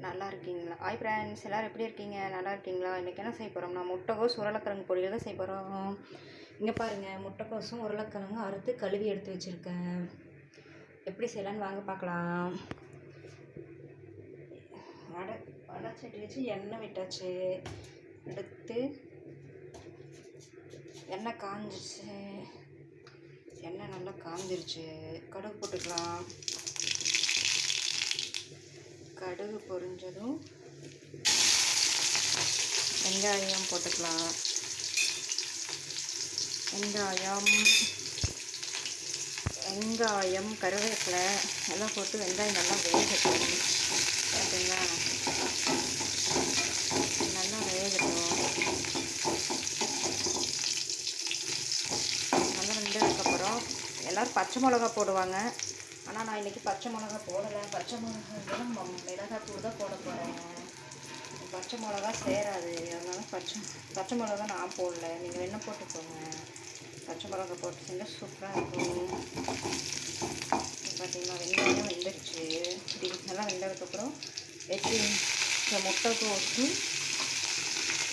நல்லா இருக்கீங்களா? Hi friends, எல்லோரும் எப்படி இருக்கீங்க? நல்லா இருக்கீங்களா? இன்றைக்கி என்ன செய்ய போகிறோம்னா முட்டைக்கோஸ் உருளைக்கிழங்கு பொரியல் தான் செய்ய போகிறோம். இங்கே பாருங்கள், முட்டைக்கோஸும் உருளைக்கிழங்கும் அறுத்து கழுவி எடுத்து வச்சுருக்கேன். எப்படி செய்யலான்னு வாங்க பார்க்கலாம். வடை சட்டி வச்சு எண்ணெய் விட்டாச்சு. எடுத்து எண்ணெய் காஞ்சிச்சு. எண்ணெய் நல்லா காஞ்சிருச்சு. கடுகு போட்டுக்கலாம். கடுகு பொரிஞ்சதும் வெங்காயம் போட்டுக்கலாம். வெங்காயம் கருவேப்பிலை எல்லாம் போட்டு வெங்காயம் நல்லா வேகட்டும். பார்த்தீங்களா, நல்லா வேகட்டும். நல்லா வெந்ததுக்கப்புறம் எல்லோரும் பச்சை மிளகா போடுவாங்க. ஆனால் நான் இன்றைக்கி பச்சை மிளகா போடலை. பச்சை மிளகா மிளகாத்தூள் தான் போட போகிறேன். பச்சை மிளகா சேராது, அதனால பச்சை மிளகா நான் போடல. நீங்கள் வேணால் போட்டுக்கோங்க. பச்சை மிளகா போட்டு செஞ்சால் சூப்பராக இருக்கும். பார்த்திங்கன்னா வெங்காயம் வெந்துருச்சு. இப்படி நல்லா வெந்ததுக்கப்புறம் வச்சு இந்த முட்டைக்கோஸும்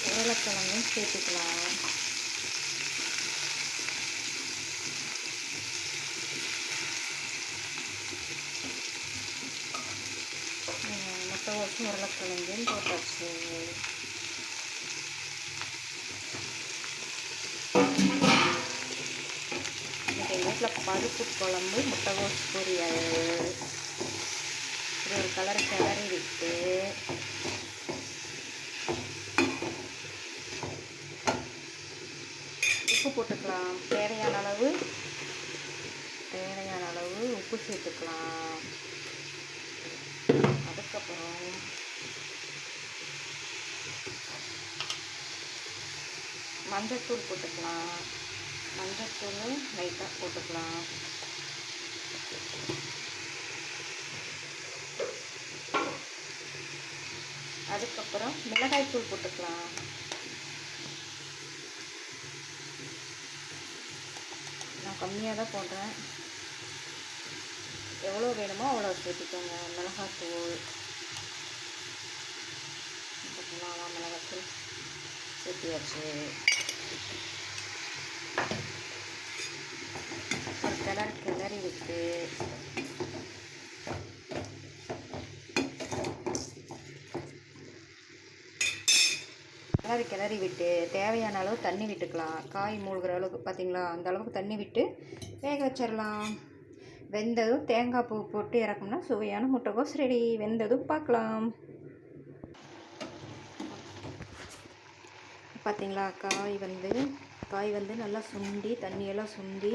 உருளைக்கிழங்கும் சேர்த்துக்கலாம். முட்டைக்கோஸும் உருளைக்கிழங்கும் போட்டாச்சு. இன்றைக்கி எங்கள் வீட்டில் பருப்பு குழம்பு முட்டைக்கோஸ் பொரியல். இது ஒரு கலர் கிளறி விட்டு உப்பு போட்டுக்கலாம். தேவையான அளவு உப்பு சேர்த்துக்கலாம். அதுக்கப்புறம் மஞ்சத்தூள் போட்டுக்கலாம். மஞ்சத்தூள் லைட்டாக போட்டுக்கலாம். அதுக்கப்புறம் மிளகாய்த்தூள் போட்டுக்கலாம். நான் கம்மியாக தான் போடுறேன். எவ்வளோ வேணுமோ அவ்வளோ சேர்த்துக்கோங்க. மிளகாத்தூள் போட்டுக்கலாம். மிளகாத்தூள் சேர்த்தியாச்சு. ஒரு கிளறி விட்டு கிளறி விட்டு தேவையான அளவு தண்ணி விட்டுக்கலாம். காய் மூழ்கிற அளவுக்கு, பார்த்திங்களா, அந்த அளவுக்கு தண்ணி விட்டு வேக வச்சிடலாம். வெந்ததும் தேங்காய் பூ போட்டு இறக்கணும்னா சுவையான முட்டைக்கோஸ் ரெடி. வெந்ததும் பார்க்கலாம். பார்த்திங்களா, காய் வந்து நல்லா சுண்டி தண்ணியெல்லாம் சுண்டி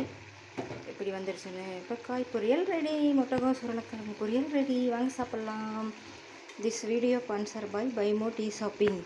இப்படி வந்துடுச்சுன்னு. இப்போ காய் பொரியல் ரெடி. முட்டைக்கோஸ் உருளைக்கிழங்கு பொரியல் ரெடி. வாங்க சாப்பிட்லாம். திஸ் வீடியோ ஸ்பான்சர் பை மோ டீ ஷாப்பிங்.